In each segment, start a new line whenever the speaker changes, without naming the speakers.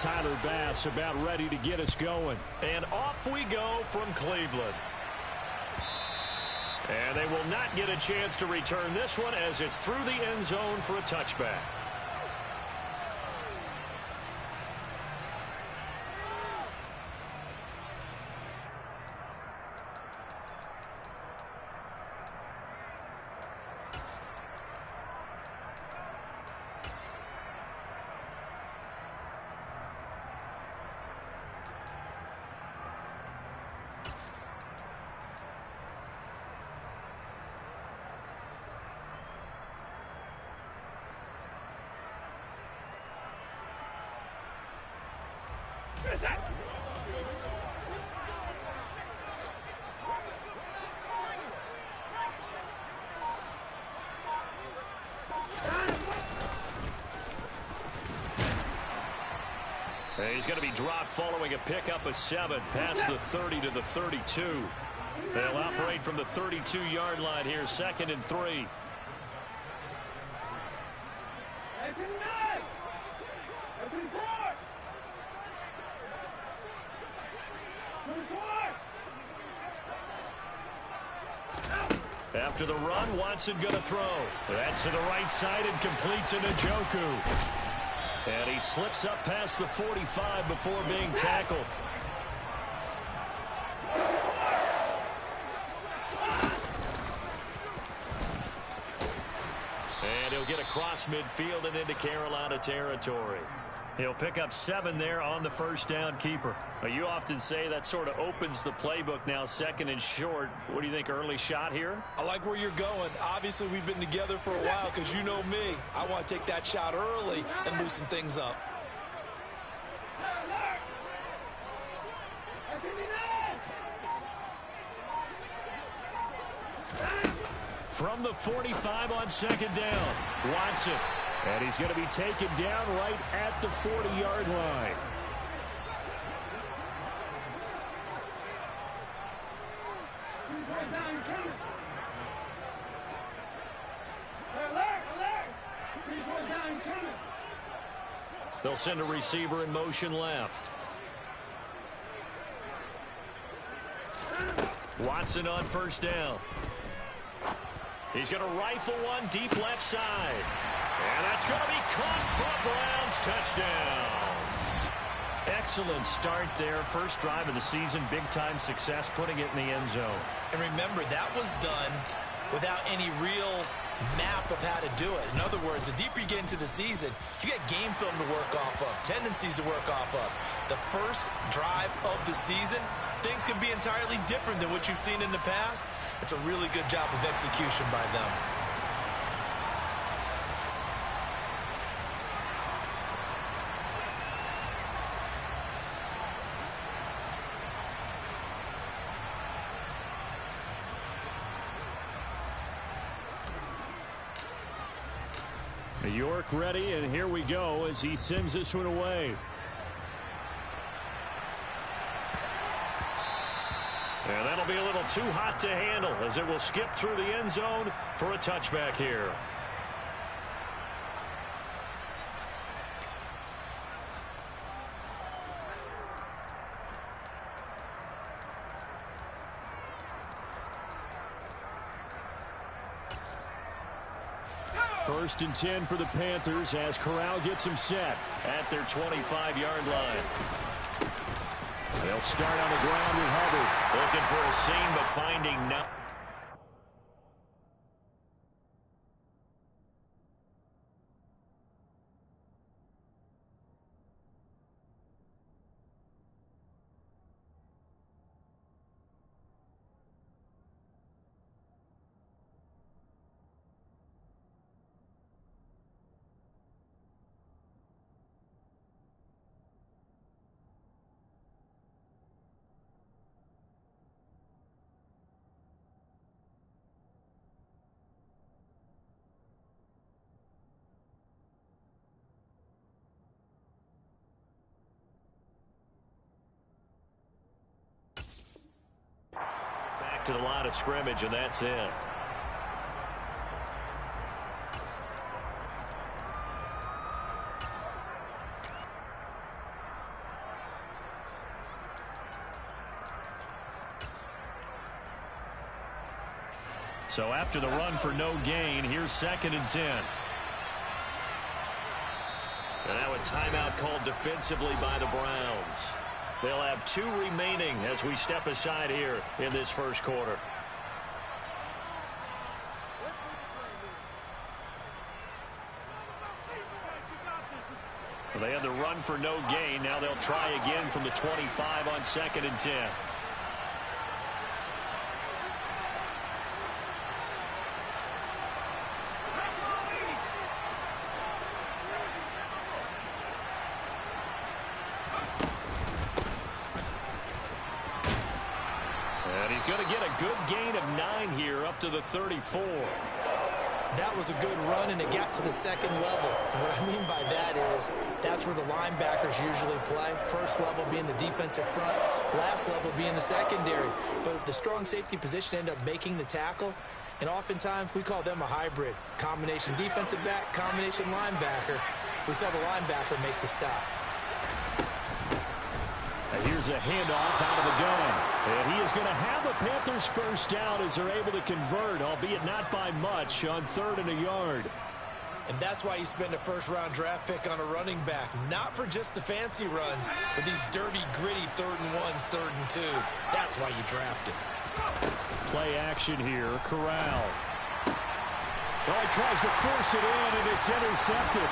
Tyler Bass about ready to get us going.
And off we go from Cleveland. And they will not get a chance to return this one as it's through the end zone for a touchback. He's going to be dropped following a pickup of 7 past the 30 to the 32. They'll operate from the 32-yard line here, 2nd and 3. After the run, Watson going to throw. That's to the right side and complete to Njoku. And he slips up past the 45 before being tackled. And he'll get across midfield and into Carolina territory. He'll pick up 7 there on the first down keeper. You often say that sort of opens the playbook now, 2nd and short. What do you think, early shot here?
I like where you're going. Obviously, we've been together for a while because you know me. I want to take that shot early and loosen things up.
From the 45 on 2nd down, Watson. And he's going to be taken down right at the 40-yard line. They'll send a receiver in motion left. Watson on first down. He's going to rifle one deep left side. And that's going to be caught for a Browns touchdown. Excellent start there. First drive of the season. Big-time success putting it in the end zone.
And remember, that was done without any real map of how to do it. In other words, the deeper you get into the season, you get game film to work off of, tendencies to work off of. The first drive of the season, things can be entirely different than what you've seen in the past. It's a really good job of execution by them.
York ready, and here we go as he sends this one away. And that'll be a little too hot to handle as it will skip through the end zone for a touchback here. First and 10 for the Panthers as Corral gets him set at their 25-yard line. They'll start on the ground with Hubbard, looking for a seam but finding none. To the line of scrimmage, and that's it. So after the run for no gain, here's 2nd and 10. And now a timeout called defensively by the Browns. They'll have 2 remaining as we step aside here in this first quarter. They had the run for no gain. Now they'll try again from the 25 on 2nd and 10. And he's going to get a good gain of 9 here up to the 34.
That was a good run, and it got to the 2nd level. And what I mean by that is that's where the linebackers usually play. First level being the defensive front, last level being the secondary. But the strong safety position ended up making the tackle, and oftentimes we call them a hybrid. Combination defensive back, combination linebacker. We saw the linebacker make the stop.
Here's a handoff out of the gun. And he is going to have a Panthers first down as they're able to convert, albeit not by much, on 3rd and a yard.
And that's why you spend a first-round draft pick on a running back. Not for just the fancy runs, but these dirty, gritty 3rd and 1s, 3rd and 2s. That's why you draft him.
Play action here. Corral. Well, he tries to force it in, and it's intercepted.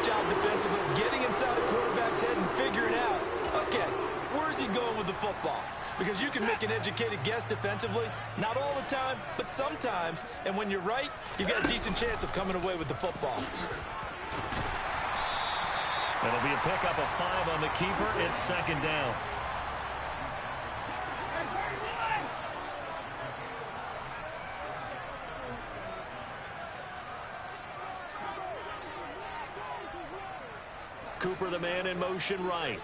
Job defensively of getting inside the quarterback's head and figuring out, okay, where's he going with the football? Because you can make an educated guess defensively, not all the time, but sometimes, and when you're right, you've got a decent chance of coming away with the football.
That'll be a pickup of 5 on the keeper. It's 2nd down. Cooper, the man in motion right.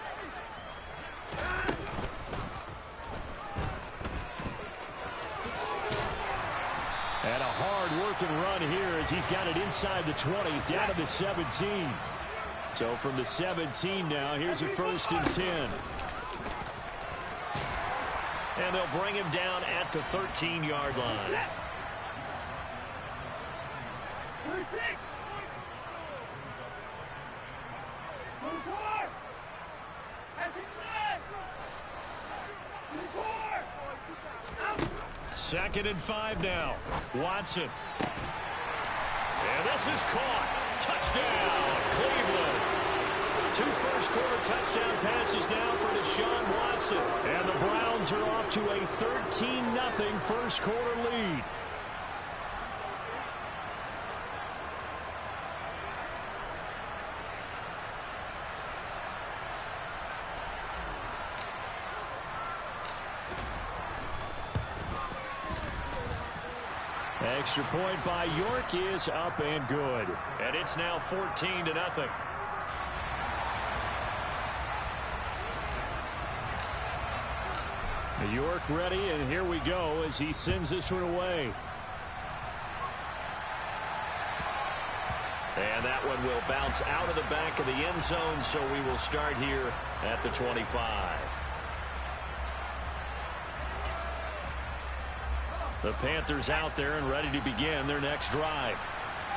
And a hard-working run here as he's got it inside the 20, down to the 17. So from the 17 now, here's a 1st and 10. And they'll bring him down at the 13-yard line. Second and 5 now. Watson. And this is caught. Touchdown, Cleveland. 2 first-quarter touchdown passes now for Deshaun Watson. And the Browns are off to a 13-0 first-quarter lead. Extra point by York is up and good. And it's now 14-0. York ready, and here we go as he sends this one away. And that one will bounce out of the back of the end zone, so we will start here at the 25. The Panthers out there and ready to begin their next drive.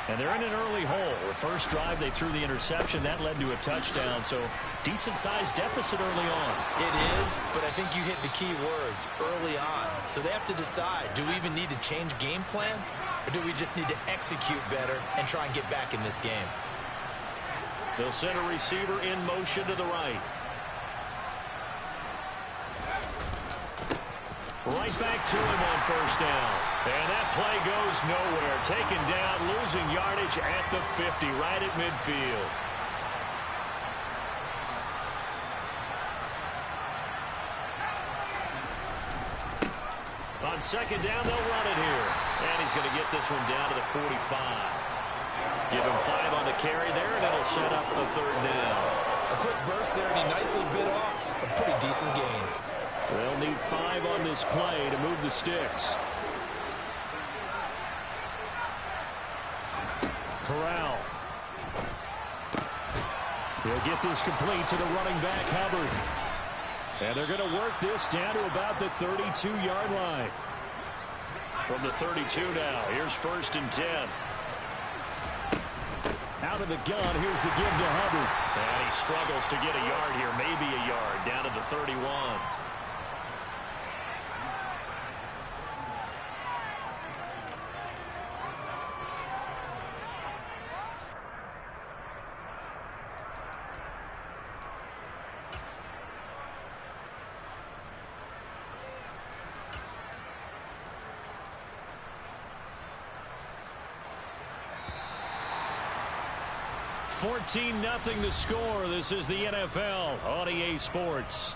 And they're in an early hole. The first drive, they threw the interception. That led to a touchdown. So decent-sized deficit early on.
It is, but I think you hit the key words, early on. So they have to decide, do we even need to change game plan? Or do we just need to execute better and try and get back in this game?
They'll send a receiver in motion to the right. Right back to him on first down. And that play goes nowhere. Taken down, losing yardage at the 50, right at midfield. On second down, they'll run it here. And he's going to get this one down to the 45. Give him 5 on the carry there, and it'll set up a third down.
A quick burst there, and he nicely bit off a pretty decent gain.
They'll need 5 on this play to move the sticks. Corral.
He'll get this complete to the running back, Hubbard. And they're going to work this down to about the 32-yard line.
From the 32 now, here's 1st and 10.
Out of the gun, here's the give to Hubbard.
And he struggles to get a yard here, maybe a yard, down to the 31.
$14-0 the score. This is the NFL on EA Sports.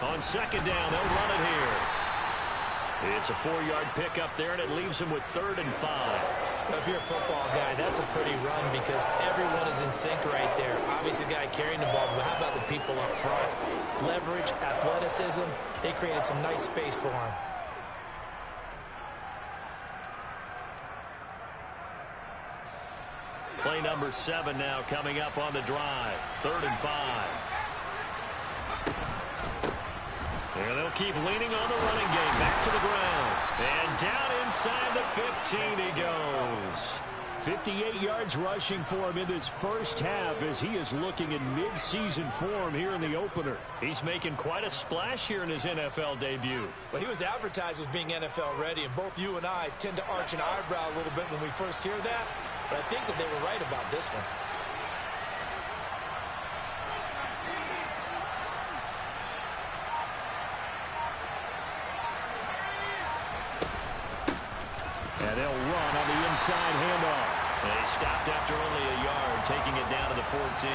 On 2nd down, they'll run it here. It's a 4-yard pickup there, and it leaves him with 3rd and 5.
If you're a football guy, that's a pretty run because everyone is in sync right there. Obviously, the guy carrying the ball, but how about the people up front? Leverage, athleticism, they created some nice space for him.
Play number 7 now coming up on the drive. 3rd and 5. And they'll keep leaning on the running game. Back to the ground. And down inside the 15 he goes.
58 yards rushing for him in this first half as he is looking in mid-season form here in the opener.
He's making quite a splash here in his NFL debut.
Well, he was advertised as being NFL ready, and both you and I tend to arch an eyebrow a little bit when we first hear that. But I think that they were right about this one.
And they'll run on the inside handoff.
And he stopped after only a yard, taking it down to the 14.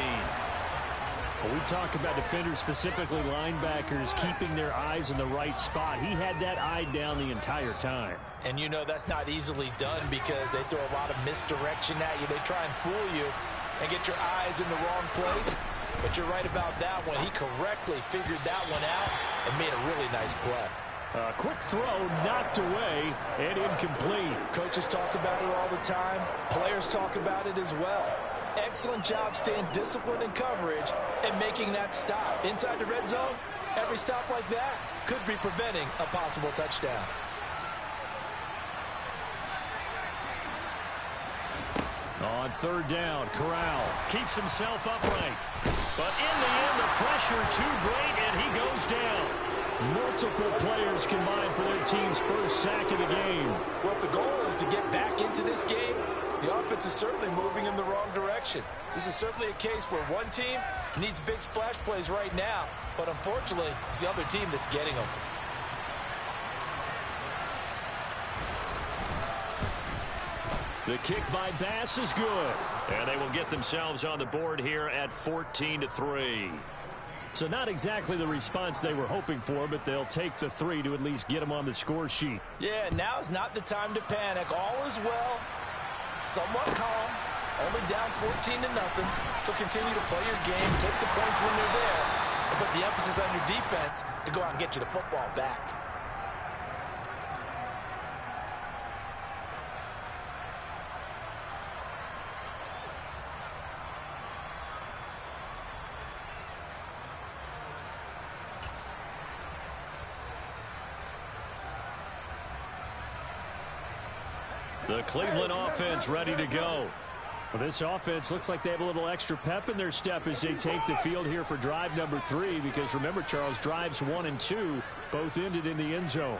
Well, we talk about defenders, specifically linebackers, keeping their eyes in the right spot. He had that eye down the entire time.
And you know that's not easily done because they throw a lot of misdirection at you. They try and fool you and get your eyes in the wrong place. But you're right about that one. He correctly figured that one out and made a really nice play.
A quick throw knocked away and incomplete.
Coaches talk about it all the time. Players talk about it as well. Excellent job staying disciplined in coverage and making that stop. Inside the red zone, every stop like that could be preventing a possible touchdown.
On 3rd down, Corral
Keeps himself upright. But in the end, the pressure too great, and he goes down.
Multiple players combined for their team's first sack of the game.
Well, if the goal is to get back into this game, the offense is certainly moving in the wrong direction. This is certainly a case where one team needs big splash plays right now, but unfortunately, it's the other team that's getting them.
The kick by Bass is good. And they will get themselves on the board here at 14-3.
So not exactly the response they were hoping for, but they'll take the 3 to at least get them on the score sheet.
Yeah, now is not the time to panic. All is well, somewhat calm, only down 14-0. So continue to play your game, take the points when they're there, and put the emphasis on your defense to go out and get you the football back.
The Cleveland offense ready to go.
Well, this offense looks like they have a little extra pep in their step as they take the field here for drive number 3, because remember, Charles, drives 1 and 2 both ended in the end zone.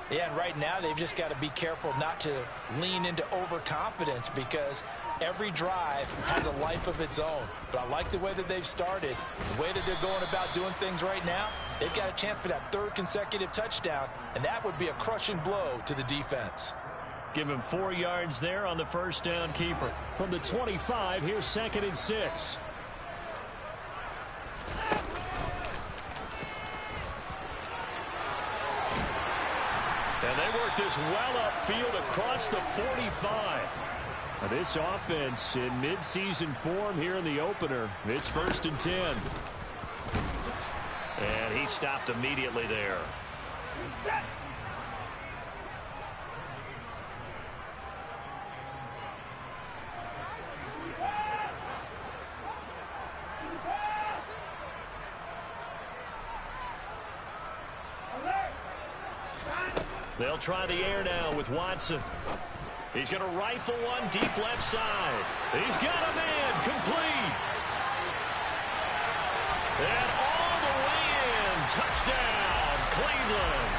Yeah, and right now they've just got to be careful not to lean into overconfidence because every drive has a life of its own. But I like the way that they've started, the way that they're going about doing things right now. They've got a chance for that 3rd consecutive touchdown, and that would be a crushing blow to the defense.
Give him 4 yards there on the first down keeper.
From the 25, here's 2nd and 6. And they work this well upfield across the 45. Now this offense in midseason form here in the opener. It's 1st and 10.
And he stopped immediately there. They'll try the air now with Watson. He's going to rifle one deep left side. He's got a man complete. And all the way in. Touchdown, Cleveland.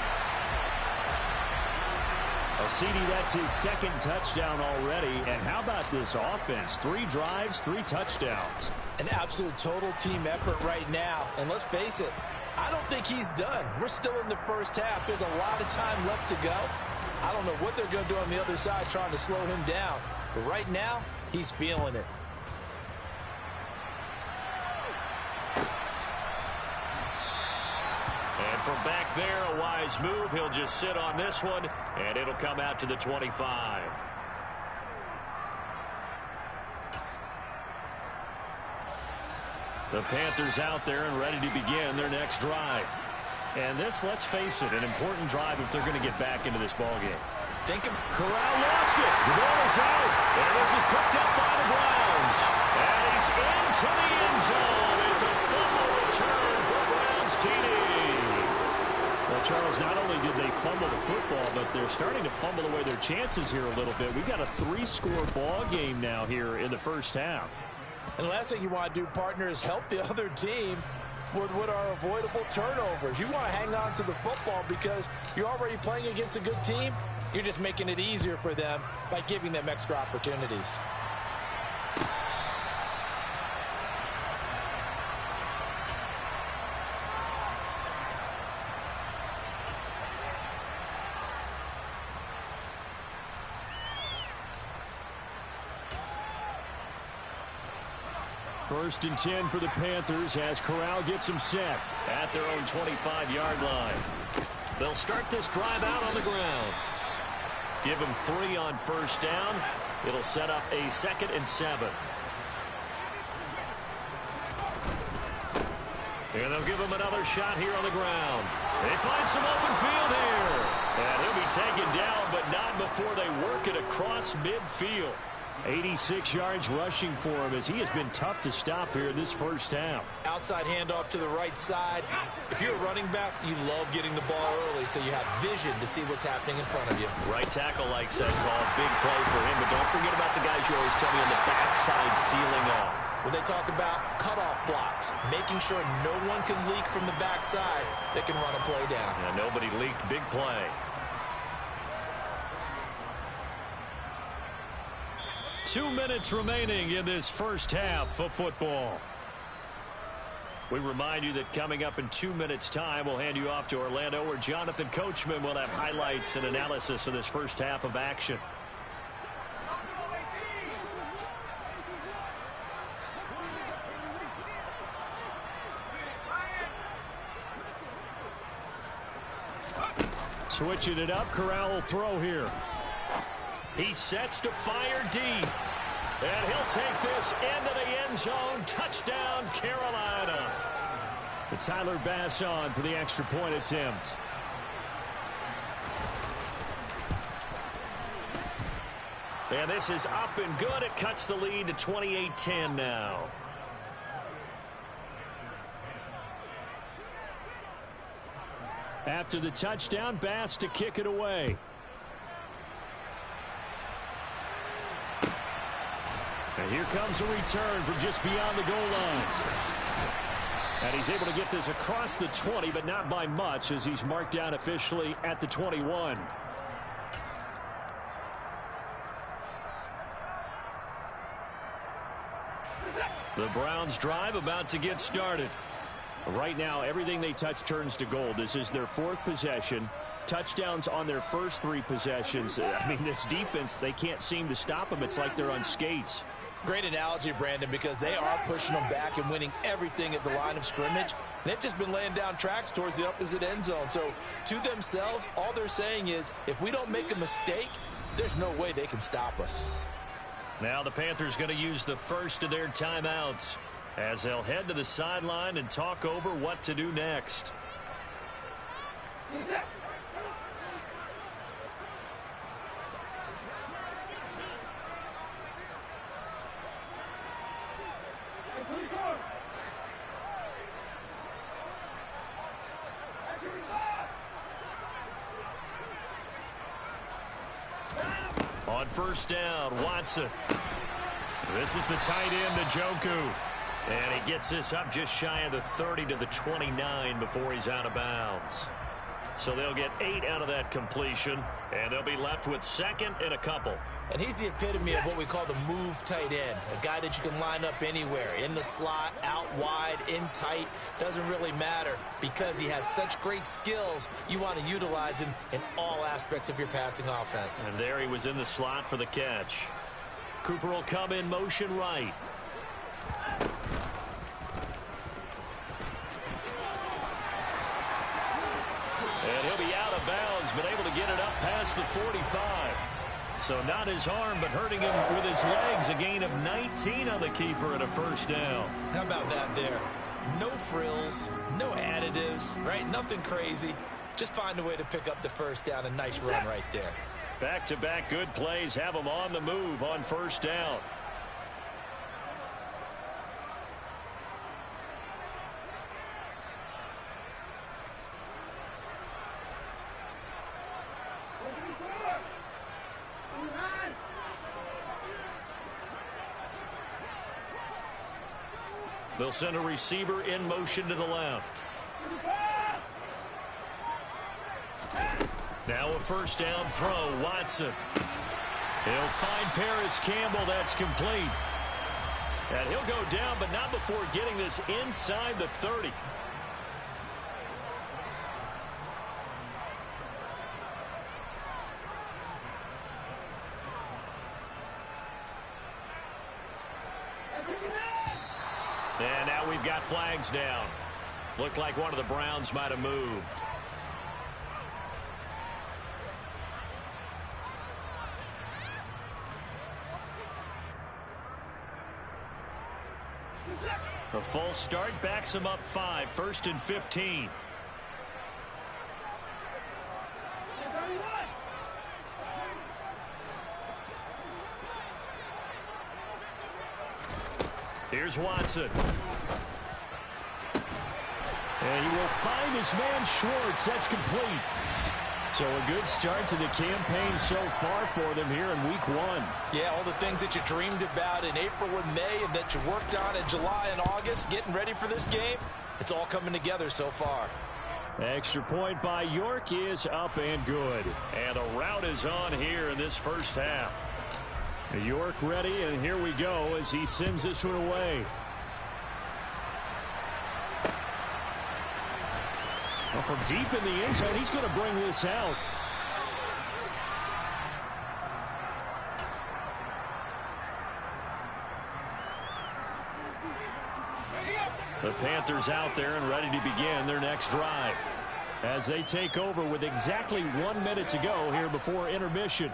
CD, that's his 2nd touchdown already. And how about this offense? 3 drives, 3 touchdowns.
An absolute total team effort right now. And let's face it, I don't think he's done. We're still in the first half. There's a lot of time left to go. I don't know what they're going to do on the other side trying to slow him down. But right now, he's feeling it.
And from back there, a wise move. He'll just sit on this one, and it'll come out to the 25.
The Panthers out there and ready to begin their next drive. And this, let's face it, an important drive if they're going to get back into this ballgame.
Corral lost it. The ball is out. And this is picked up by the Browns. And he's into the end zone. It's a fumble return for Browns TD.
Well, Charles, not only did they fumble the football, but they're starting to fumble away their chances here a little bit. We've got a 3-score ball game now here in the first half.
And the last thing you want to do, partner, is help the other team with what are avoidable turnovers. You want to hang on to the football because you're already playing against a good team. You're just making it easier for them by giving them extra opportunities.
First and 10 for the Panthers as Corral gets him set
at their own 25-yard line. They'll start this drive out on the ground. Give him 3 on first down. It'll set up a 2nd and 7. And they'll give him another shot here on the ground. They find some open field here. And he'll be taken down, but not before they work it across midfield.
86 yards rushing for him as he has been tough to stop here this first half.
Outside handoff to the right side. If you're a running back, you love getting the ball early so you have vision to see what's happening in front of you.
Right tackle likes that call. Big play for him, but don't forget about the guys you always tell me on the backside sealing off.
When they talk about cutoff blocks, making sure no one can leak from the backside that can run a play down.
Yeah, nobody leaked. Big play.
2 minutes remaining in this first half of football.
We remind you that coming up in 2 minutes' time, we'll hand you off to Orlando, where Jonathan Coachman will have highlights and analysis of this first half of action.
Switching it up, Corral will throw here.
He sets to fire deep. And he'll take this into the end zone. Touchdown, Carolina.
It's Tyler Bass on for the extra point attempt.
And this is up and good. It cuts the lead to 28-10 now.
After the touchdown, Bass to kick it away. And here comes a return from just beyond the goal line. And he's able to get this across the 20, but not by much, as he's marked down officially at the 21.
The Browns drive about to get started.
Right now, everything they touch turns to gold. This is their 4th possession. Touchdowns on their first 3 possessions. I mean, this defense, they can't seem to stop them. It's like they're on skates.
Great analogy, Brandon, because they are pushing them back and winning everything at the line of scrimmage. They've just been laying down tracks towards the opposite end zone. So to themselves, all they're saying is, if we don't make a mistake, there's no way they can stop us.
Now the Panthers going to use the first of their timeouts as they'll head to the sideline and talk over what to do next. On first down, Watson. This is the tight end, Njoku. And he gets this up just shy of the 30 to the 29 before he's out of bounds. So they'll get 8 out of that completion, and they'll be left with second and a couple.
And he's the epitome of what we call the move tight end, a guy that you can line up anywhere, in the slot, out wide, in tight, doesn't really matter because he has such great skills. You want to utilize him in all aspects of your passing offense.
And there he was in the slot for the catch. Cooper will come in motion right. And he'll be out of bounds, but able to get it up past the 45. So not his arm, but hurting him with his legs. A gain of 19 on the keeper and a first down.
How about that there? No frills, no additives, right? Nothing crazy. Just find a way to pick up the first down. A nice run right there.
Back-to-back good plays have him on the move on first down. They'll send a receiver in motion to the left. Now a first down throw, Watson. He'll find Paris Campbell. That's complete. And he'll go down, but not before getting this inside the 30. And now we've got flags down. Looked like one of the Browns might have moved. A false start backs him up 5, 1st and 15. Here's Watson. And he will find his man Schwartz. That's complete. So a good start to the campaign so far for them here in week 1.
Yeah, all the things that you dreamed about in April and May and that you worked on in July and August, getting ready for this game, it's all coming together so far.
Extra point by York is up and good.
And the route is on here in this first half.
York ready, and here we go as he sends this one away. Well, from deep in the end zone, he's going to bring this out.
The Panthers out there and ready to begin their next drive
as they take over with exactly 1 minute to go here before intermission.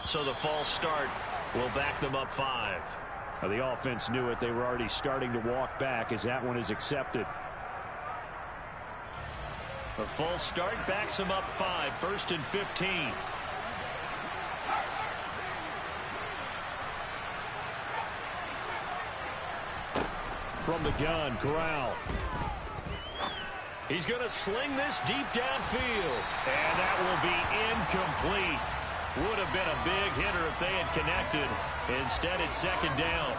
So the false start will back them up 5.
Now, the offense knew it. They were already starting to walk back as that one is accepted.
The false start backs them up 5, 1st and 15.
From the gun, Corral.
He's going to sling this deep downfield. And that will be incomplete. Would have been a big hitter if they had connected. Instead, it's second down.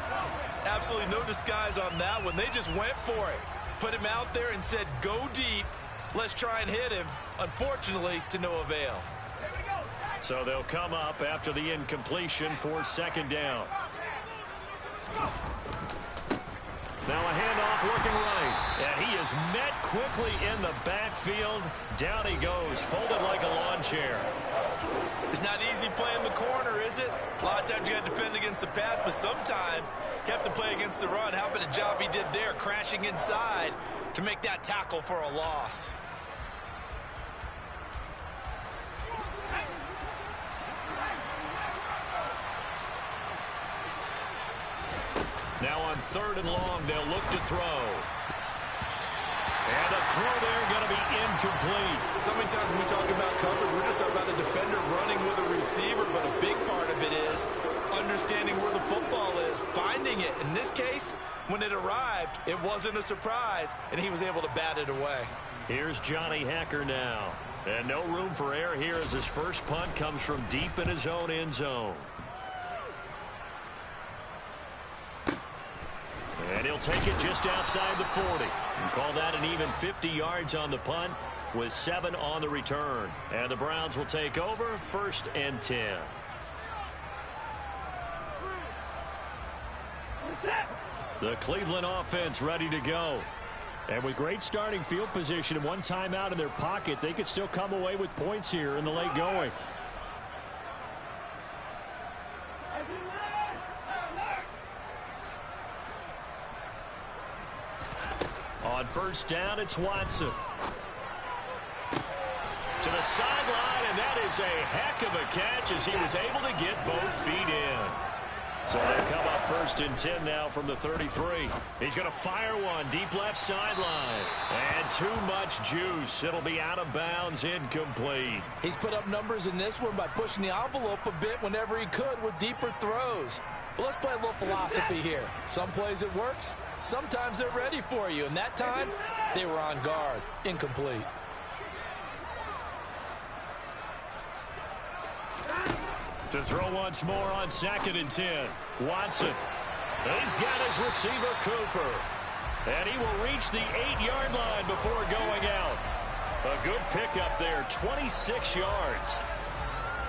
Absolutely no disguise on that one. They just went for it. Put him out there and said, go deep. Let's try and hit him. Unfortunately, to no avail.
So they'll come up after the incompletion for second down.
Now a handoff looking right. And he is met quickly in the backfield. Down he goes, folded like a lawn chair.
It's not easy playing the corner, is it? A lot of times you got to defend against the pass, but sometimes you have to play against the run. How about the job he did there, crashing inside to make that tackle for a loss?
Now on 3rd and long, they'll look to throw. And a throw there going to be incomplete.
So many times when we talk about coverage, we're just talking about a defender running with a receiver, but a big part of it is understanding where the football is, finding it. In this case, when it arrived, it wasn't a surprise, and he was able to bat it away.
Here's Johnny Hacker now. And no room for error here as his first punt comes from deep in his own end zone. And he'll take it just outside the 40. And call that an even 50 yards on the punt with 7 on the return. And the Browns will take over 1st and 10. The Cleveland offense ready to go. And with great starting field position and one timeout in their pocket, they could still come away with points here in the late going. On 1st down, it's Watson. To the sideline, and that is a heck of a catch as he was able to get both feet in. So they come up 1st and 10 now from the 33. He's going to fire one deep left sideline. And too much juice. It'll be out of bounds, incomplete.
He's put up numbers in this one by pushing the envelope a bit whenever he could with deeper throws. But let's play a little philosophy here. Some plays it works. Sometimes they're ready for you. And that time, they were on guard. Incomplete.
To throw once more on 2nd and 10. Watson. He's got his receiver, Cooper. And he will reach the 8-yard line before going out. A good pickup there, 26 yards.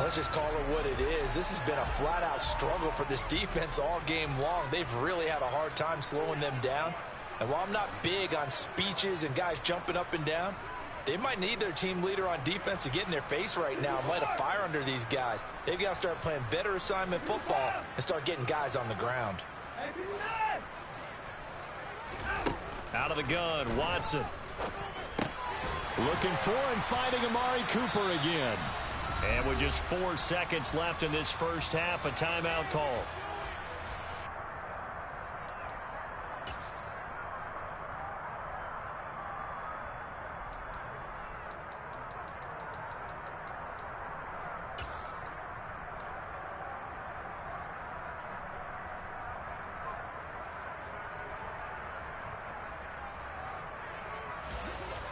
Let's just call it what it is. This has been a flat-out struggle for this defense all game long. They've really had a hard time slowing them down. And while I'm not big on speeches and guys jumping up and down, they might need their team leader on defense to get in their face right now and light a fire under these guys. They've got to start playing better assignment football and start getting guys on the ground.
Out of the gun, Watson. Looking for and finding Amari Cooper again. And with just 4 seconds left in this first half, a timeout call.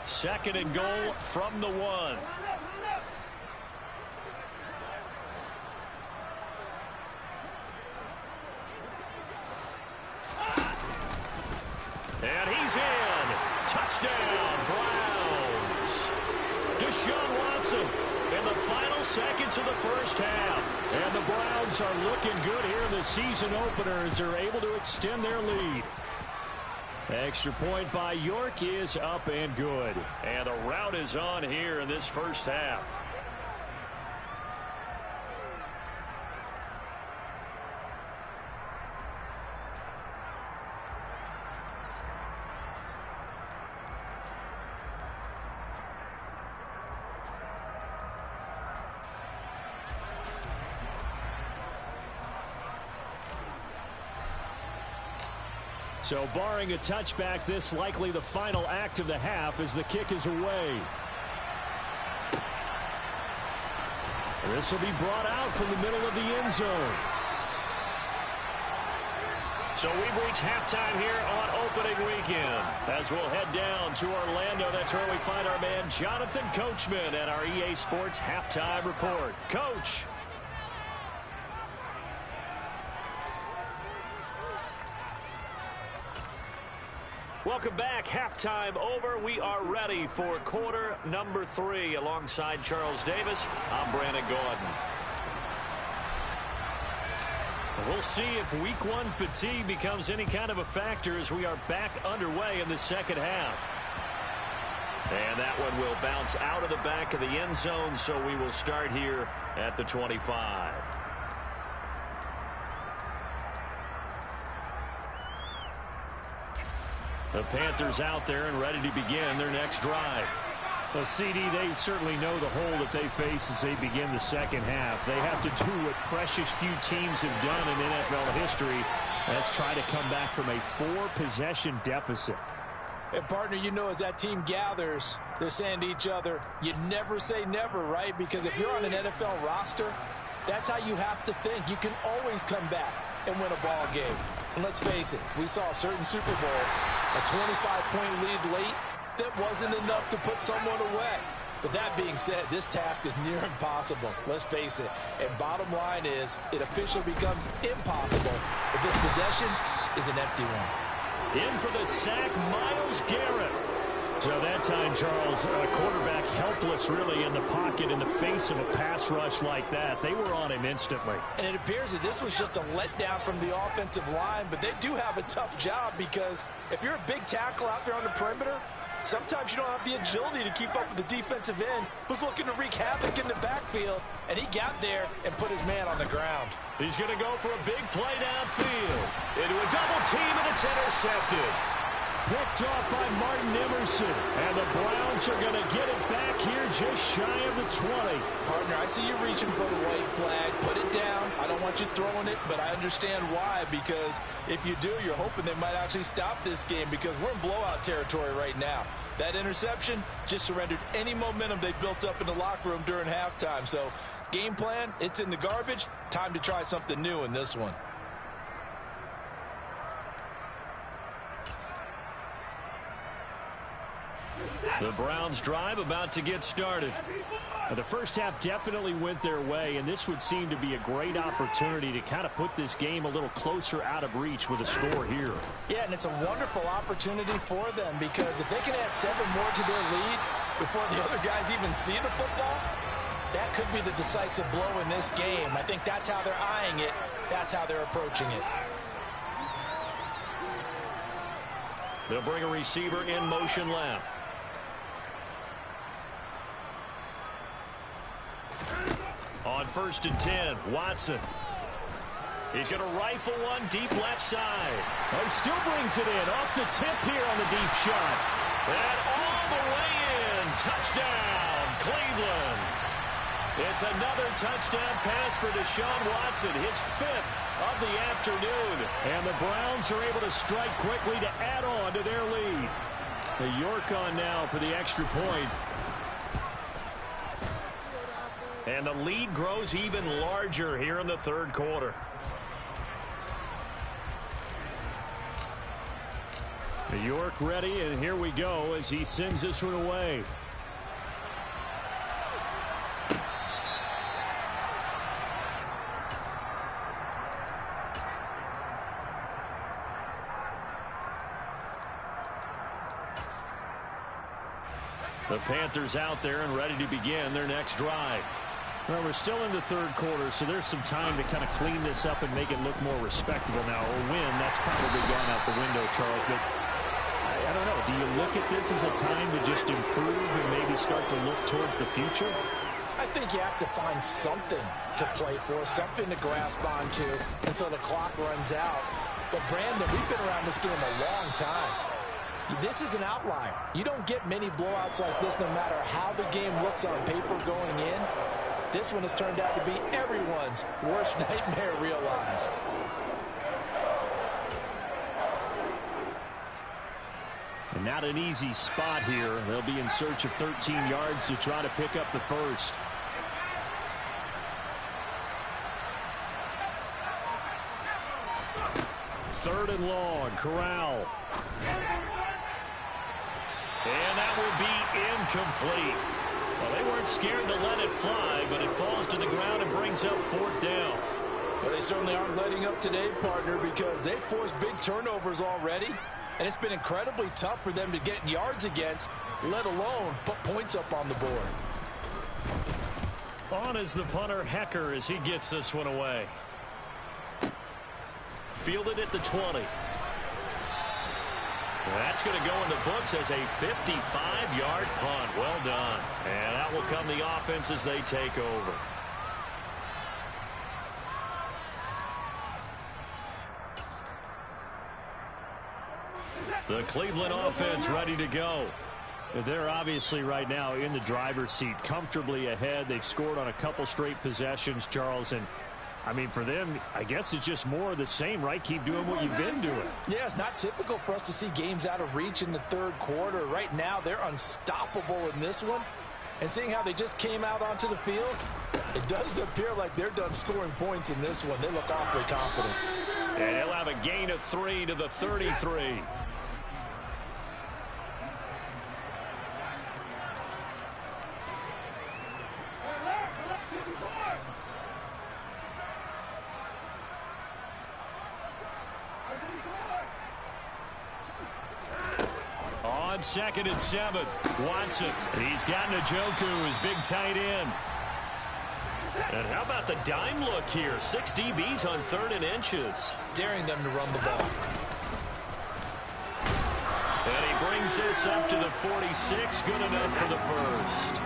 Second and goal from the 1. And he's in. Touchdown, Browns. Deshaun Watson in the final seconds of the first half. And the Browns are looking good here in the season opener as they're able to extend their lead. Extra point by York is up and good. And the rout is on here in this first half. So barring a touchback, this likely the final act of the half as the kick is away. This will be brought out from the middle of the end zone. So we've reached halftime here on opening weekend. As we'll head down to Orlando, that's where we find our man Jonathan Coachman at our EA Sports Halftime Report. Coach. Welcome back. Halftime over. We are ready for quarter number 3. Alongside Charles Davis, I'm Brandon Gordon. We'll see if week one fatigue becomes any kind of a factor as we are back underway in the second half. And that one will bounce out of the back of the end zone, so we will start here at the 25. The Panthers out there and ready to begin their next drive.
Well, CD, they certainly know the hole that they face as they begin the second half. They have to do what precious few teams have done in NFL history. That's try to come back from a 4-possession deficit.
And, partner, you know, as that team gathers, they're saying to each other, you never say never, right? Because if you're on an NFL roster, that's how you have to think. You can always come back and win a ball game. And let's face it, we saw a certain Super Bowl, a 25-point lead late, that wasn't enough to put someone away. But that being said, this task is near impossible. Let's face it. And bottom line is, it officially becomes impossible if this possession is an empty one.
In for the sack, Myles Garrett.
So that time, Charles, a quarterback helpless really in the pocket in the face of a pass rush like that. They were on him instantly.
And it appears that this was just a letdown from the offensive line, but they do have a tough job because if you're a big tackle out there on the perimeter, sometimes you don't have the agility to keep up with the defensive end who's looking to wreak havoc in the backfield, and he got there and put his man on the ground.
He's going to go for a big play downfield. Into a double team, and it's intercepted.
Picked off by Martin Emerson. And the Browns are going to get it back here just shy of the 20.
Partner, I see you reaching for the white flag. Put it down. I don't want you throwing it, but I understand why. Because if you do, you're hoping they might actually stop this game because we're in blowout territory right now. That interception just surrendered any momentum they built up in the locker room during halftime. So, game plan, it's in the garbage. Time to try something new in this one.
The Browns drive about to get started.
The first half definitely went their way, and this would seem to be a great opportunity to kind of put this game a little closer out of reach with a score here.
Yeah, and it's a wonderful opportunity for them because if they can add 7 more to their lead before the other guys even see the football, that could be the decisive blow in this game. I think that's how they're eyeing it. That's how they're approaching it.
They'll bring a receiver in motion left. On 1st and 10, Watson. He's going to rifle one deep left side.
He still brings it in off the tip here on the deep shot.
And all the way in. Touchdown, Cleveland. It's another touchdown pass for Deshaun Watson, his 5th of the afternoon.
And the Browns are able to strike quickly to add on to their lead. The York on now for the extra point.
And the lead grows even larger here in the third quarter.
The York ready, and here we go as he sends this one away.
The Panthers out there and ready to begin their next drive.
Well, we're still in the third quarter, so there's some time to kind of clean this up and make it look more respectable now. A win, that's probably gone out the window, Charles. But I don't know. Do you look at this as a time to just improve and maybe start to look towards the future?
I think you have to find something to play for, something to grasp onto until the clock runs out. But, Brandon, we've been around this game a long time. This is an outlier. You don't get many blowouts like this no matter how the game looks on paper going in. This one has turned out to be everyone's worst nightmare realized.
And not an easy spot here. They'll be in search of 13 yards to try to pick up the first. Third and long, Corral.
And that will be incomplete. Well, they weren't scared to let it fly, but it falls to the ground and brings up 4th down.
But they certainly aren't letting up today, partner, because they've forced big turnovers already, and it's been incredibly tough for them to get yards against, let alone put points up on the board.
On is the punter, Hecker, as he gets this one away. fielded at the 20. That's going to go in the books as a 55-yard punt. Well done. And that will come the offense as they take over. The Cleveland offense ready to go.
They're obviously right now in the driver's seat, comfortably ahead. They've scored on a couple straight possessions, Charles. And, I mean, for them, I guess it's just more of the same, right? Keep doing what you've been doing.
Yeah, it's not typical for us to see games out of reach in the third quarter. Right now, they're unstoppable in this one. And seeing how they just came out onto the field, it does appear like they're done scoring points in this one. They look awfully confident.
And he'll have a gain of 3 to the 33. On 2nd and 7, Watson. He's got Njoku, his big tight end. And how about the dime look here? 6 DBs on 3rd and inches.
Daring them to run the ball.
And he brings this up to the 46. Good enough for the first.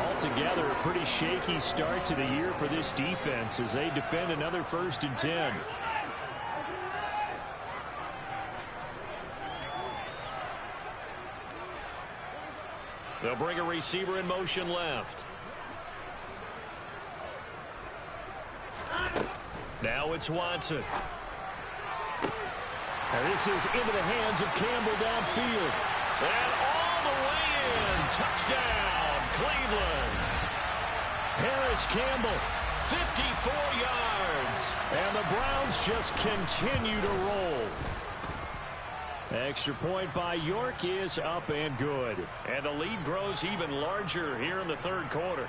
Altogether, a pretty shaky start to the year for this defense as they defend another 1st and 10.
They'll bring a receiver in motion left. Now it's Watson.
And this is into the hands of Campbell downfield.
And all the way in. Touchdown, Cleveland. Harris Campbell, 54 yards. And the Browns just continue to roll.
Extra point by York is up and good.
And the lead grows even larger here in the third quarter.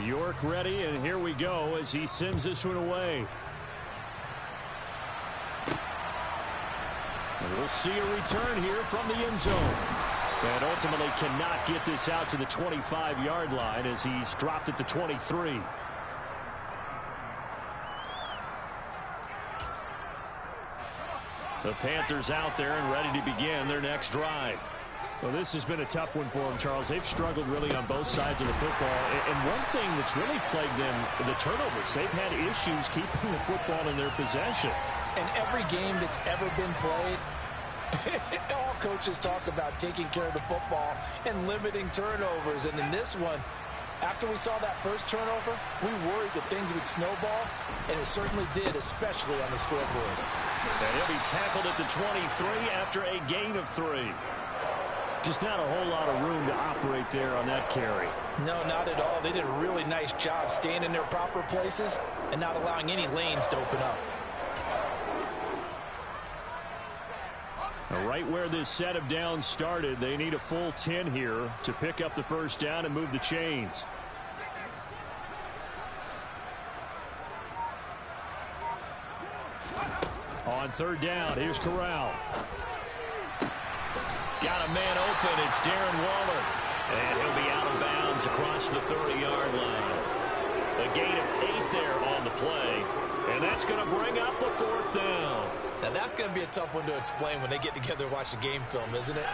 York ready, and here we go as he sends this one away. And we'll see a return here from the end zone. And ultimately cannot get this out to the 25-yard line as he's dropped at the 23.
The Panthers out there and ready to begin their next drive.
Well, this has been a tough one for them, Charles. They've struggled really on both sides of the football. And one thing that's really plagued them, the turnovers. They've had issues keeping the football in their possession.
And every game that's ever been played, all coaches talk about taking care of the football and limiting turnovers. And in this one, after we saw that first turnover, we worried that things would snowball, and it certainly did, especially on the scoreboard.
And he'll be tackled at the 23 after a gain of 3.
Just not a whole lot of room to operate there on that carry.
No, not at all. They did a really nice job staying in their proper places and not allowing any lanes to open up.
Right where this set of downs started, they need a full 10 here to pick up the first down and move the chains. On 3rd down, here's Corral.
Got a man open. It's Darren Waller. And he'll be out of bounds across the 30-yard line. A gain of 8 there on the play. And that's going to bring up the 4th down.
Now, that's going to be a tough one to explain when they get together and watch the game film, isn't it?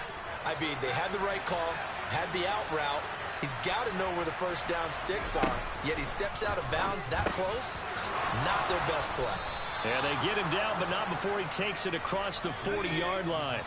I mean, they had the right call, had the out route. He's got to know where the first down sticks are, yet he steps out of bounds that close. Not their best play.
And they get him down, but not before he takes it across the 40-yard line.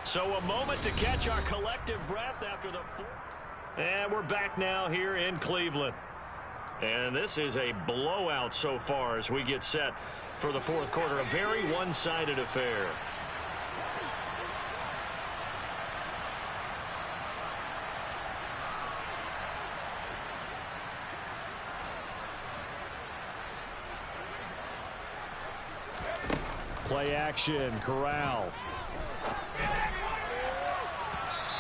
So a moment to catch our collective breath after the... And we're back now here in Cleveland. And this is a blowout so far as we get set for the fourth quarter. A very one-sided affair. Play action, Corral.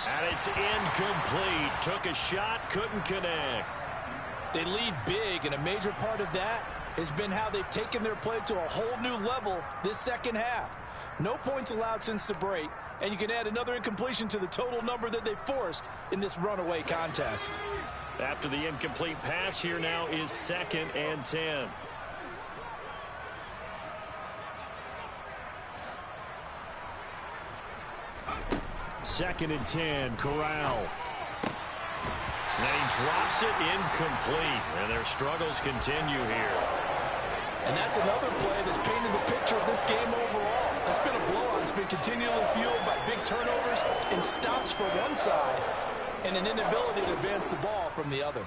And it's incomplete. Took a shot, couldn't connect.
They lead big, and a major part of that has been how they've taken their play to a whole new level this second half. No points allowed since the break, and you can add another incompletion to the total number that they forced in this runaway contest.
After the incomplete pass, here now is 2nd and 10. Second and 10, Corral. And he drops it incomplete, and their struggles continue here.
And that's another play that's painted the picture of this game overall. It's been a blowout. It's been continually fueled by big turnovers and stops for one side and an inability to advance the ball from the other.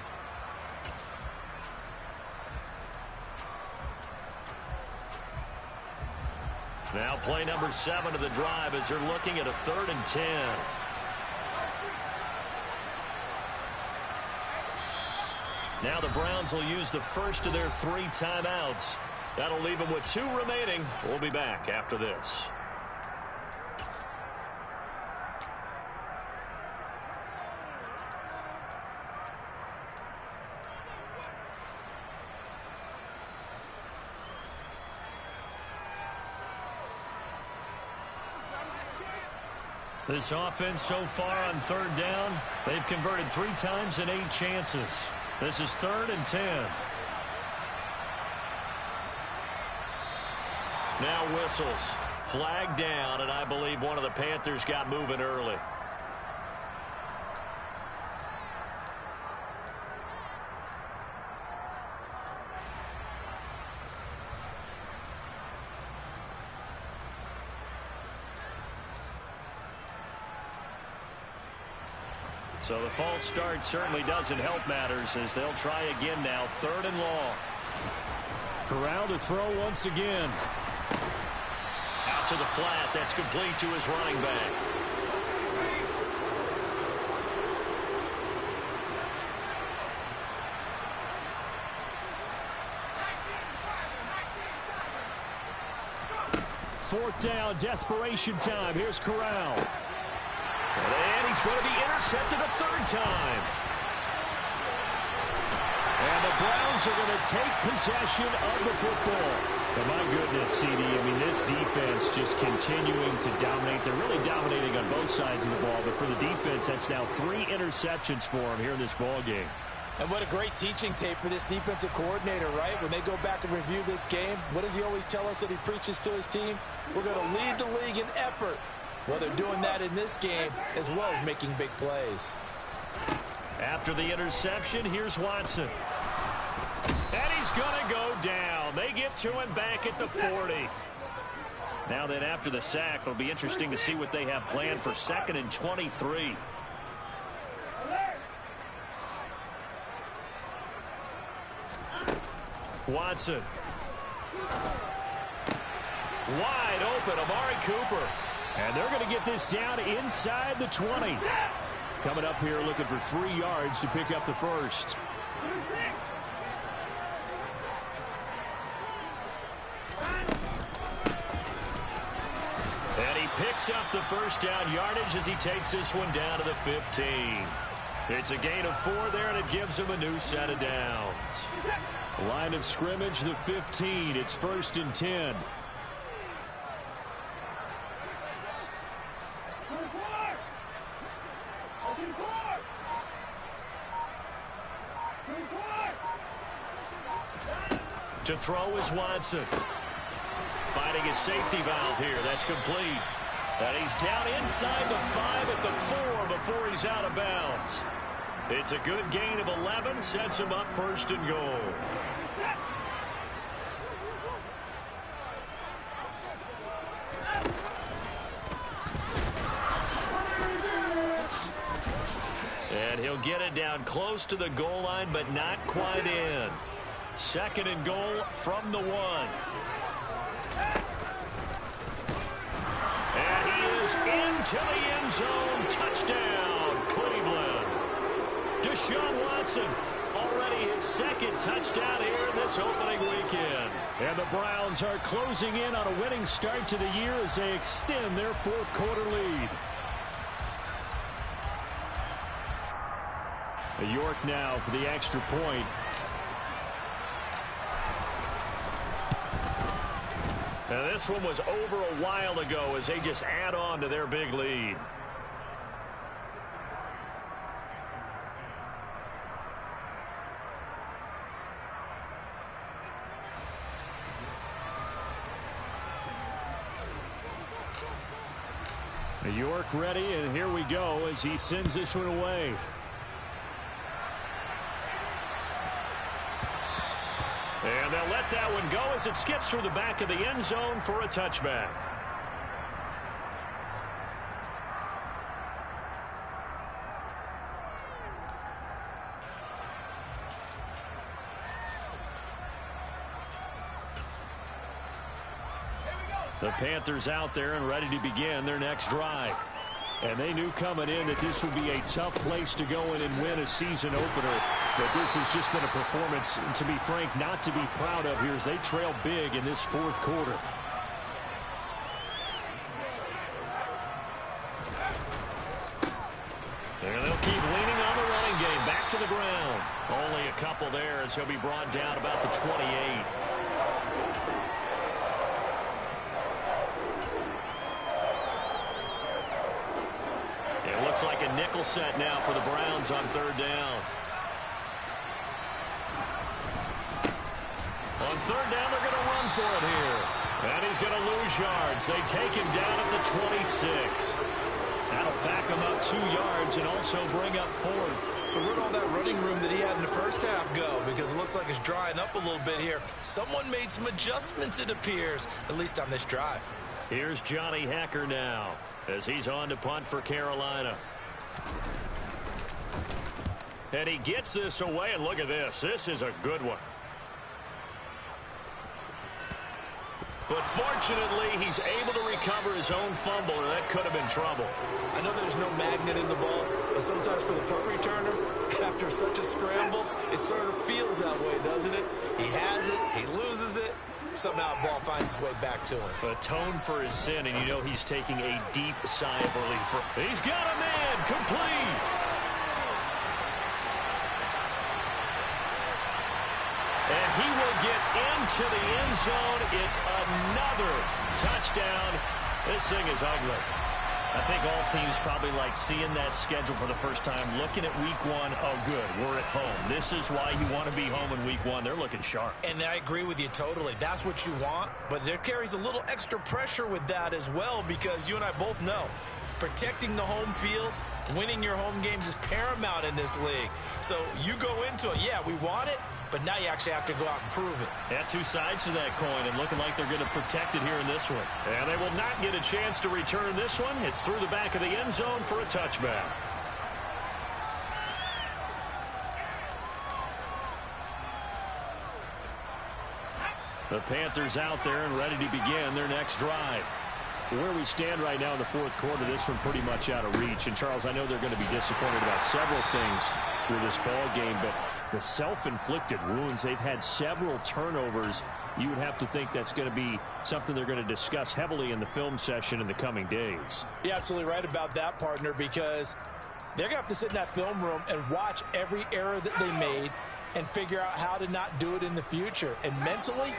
Now play number 7 of the drive as they're looking at a 3rd and 10. Now the Browns will use the first of their 3 timeouts. That'll leave them with 2 remaining. We'll be back after this. This offense so far on 3rd down, they've converted 3 times in 8 chances. This is 3rd and 10. Now whistles. Flag down, and I believe one of the Panthers got moving early. So the false start certainly doesn't help matters as they'll try again now. 3rd and long. Corral to throw once again. Out to the flat. That's complete to his running back. Fourth down, desperation time. Here's Corral. And he's going to be intercepted a 3rd time. And the Browns are going to take possession of the football. But my goodness, CD, I mean, this defense just continuing to dominate. They're really dominating on both sides of the ball. But for the defense, that's now 3 interceptions for them here in this ball game.
And what a great teaching tape for this defensive coordinator, right? When they go back and review this game, what does he always tell us that he preaches to his team? We're going to lead the league in effort. Well, they're doing that in this game as well as making big plays.
After the interception, here's Watson. And he's going to go down. They get to him back at the 40. Now then, after the sack, it'll be interesting to see what they have planned for 2nd and 23. Watson. Wide open, Amari Cooper. And they're going to get this down inside the 20. Coming up here looking for 3 yards to pick up the first. And he picks up the first down yardage as he takes this one down to the 15. It's a gain of 4 there, and it gives him a new set of downs. Line of scrimmage, the 15. It's 1st and 10. To throw is Watson. Finding his safety valve here. That's complete. And he's down inside the 5 at the 4 before he's out of bounds. It's a good gain of 11. Sets him up 1st and goal. And he'll get it down close to the goal line, but not quite in. 2nd and goal from the 1. And he is into the end zone. Touchdown, Cleveland. Deshaun Watson already already his second touchdown here in this opening weekend. And the Browns are closing in on a winning start to the year as they extend their fourth quarter lead. York now for the extra point. Now this one was over a while ago as they just add on to their big lead. York ready, and here we go as he sends this one away. And they'll let that one go as it skips through the back of the end zone for a touchback. The Panthers out there and ready to begin their next drive. And they knew coming in that this would be a tough place to go in and win a season opener. But this has just been a performance, to be frank, not to be proud of here as they trail big in this fourth quarter. And they'll keep leaning on the running game. Back to the ground. Only a couple there as he'll be brought down about the 28. Looks like a nickel set now for the Browns on third down. On third down, they're going to run for it here. And he's going to lose yards. They take him down at the 26. That'll back him up 2 yards and also bring up fourth.
So where'd all that running room that he had in the first half go? Because it looks like it's drying up a little bit here. Someone made some adjustments, it appears, at least on this drive.
Here's Johnny Hecker now as he's on to punt for Carolina. And he gets this away, and look at this. This is a good one. But fortunately, he's able to recover his own fumble, or that could have been trouble.
I know there's no magnet in the ball, but sometimes for the punt returner, after such a scramble, it sort of feels that way, doesn't it? He has it, he loses it. Somehow the ball finds its way back to him.
Atone for his sin, and you know he's taking a deep sigh of relief. He's got a man, complete. And he will get into the end zone. It's another touchdown. This thing is ugly. I think all teams probably like seeing that schedule for the first time, looking at week one. Oh, good, we're at home. This is why you want to be home in week one. They're looking sharp.
And I agree with you totally. That's what you want, but there carries a little extra pressure with that as well, because you and I both know protecting the home field, winning your home games is paramount in this league. So you go into it, yeah, we want it, but now you actually have to go out and prove it.
Yeah, two sides to that coin, and looking like they're going to protect it here in this one. And they will not get a chance to return this one. It's through the back of the end zone for a touchback. The Panthers out there and ready to begin their next drive. Where we stand right now in the fourth quarter, this one pretty much out of reach. And, Charles, I know they're going to be disappointed about several things with this ball game, but the self-inflicted wounds, they've had several turnovers. You would have to think that's going to be something they're going to discuss heavily in the film session in the coming days.
You're absolutely right about that, partner, because they're going to have to sit in that film room and watch every error that they made and figure out how to not do it in the future. And mentally,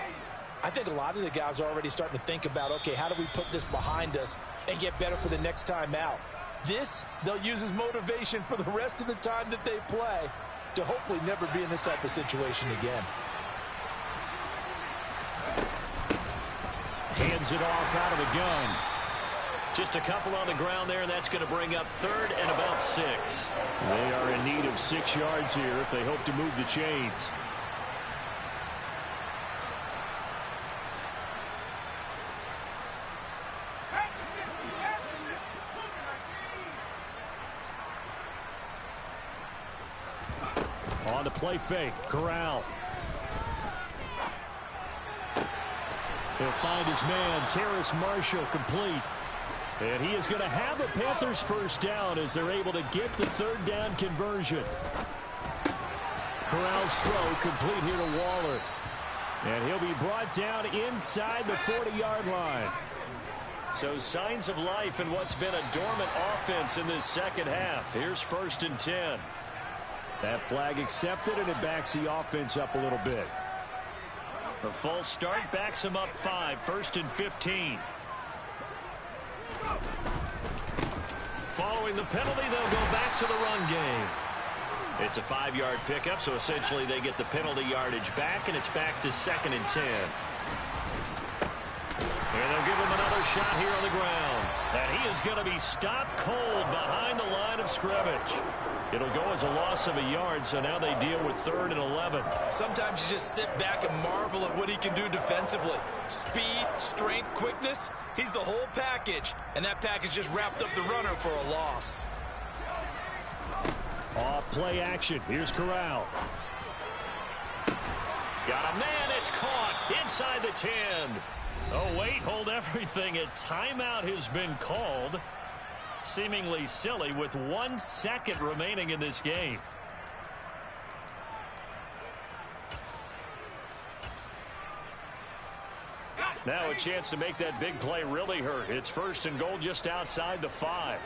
I think a lot of the guys are already starting to think about, okay, how do we put this behind us and get better for the next time out? This, they'll use as motivation for the rest of the time that they play to hopefully never be in this type of situation again.
Hands it off out of the gun. Just a couple on the ground there, and that's going to bring up third and about 6. They are in need of 6 yards here if they hope to move the chains. On to play fake. Corral. He'll find his man, Terrace Marshall, complete. And he is going to have a Panthers first down as they're able to get the third down conversion. Corral's throw complete here to Waller. And he'll be brought down inside the 40-yard line. So signs of life in what's been a dormant offense in this second half. Here's 1st and 10. That flag accepted, and it backs the offense up a little bit. The false start backs him up 5. 1st and 15. Following the penalty, they'll go back to the run game. It's a 5-yard pickup, so essentially they get the penalty yardage back, and it's back to 2nd and 10. And they'll give him another shot here on the ground. And he is going to be stopped cold behind the line of scrimmage. It'll go as a loss of a yard, so now they deal with 3rd and 11.
Sometimes you just sit back and marvel at what he can do defensively. Speed, strength, quickness, he's the whole package. And that package just wrapped up the runner for a loss.
Off play action. Here's Corral. Got a man. It's caught inside the 10. Oh, wait, hold everything. A timeout has been called. Seemingly silly with 1 second remaining in this game. Now a chance to make that big play really hurt. It's 1st and goal just outside the 5.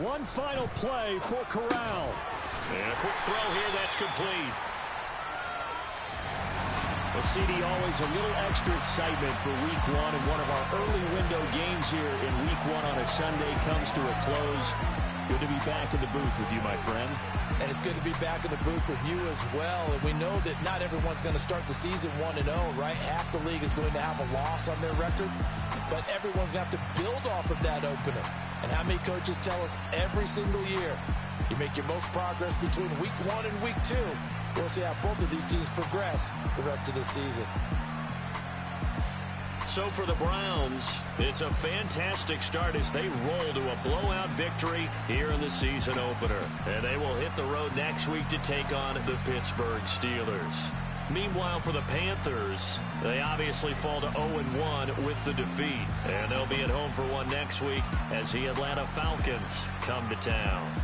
One final play for Corral. And a quick throw here, that's complete. Well, CD, always a little extra excitement for Week 1, and one of our early window games here in Week 1 on a Sunday comes to a close. Good to be back in the booth with you, my friend.
And it's good to be back in the booth with you as well. And we know that not everyone's going to start the season 1-0, right? Half the league is going to have a loss on their record. But everyone's going to have to build off of that opener. And how many coaches tell us every single year, you make your most progress between Week 1 and Week 2. We'll see how both of these teams progress the rest of this season.
So for the Browns, it's a fantastic start as they roll to a blowout victory here in the season opener. And they will hit the road next week to take on the Pittsburgh Steelers. Meanwhile, for the Panthers, they obviously fall to 0-1 with the defeat. And they'll be at home for one next week as the Atlanta Falcons come to town.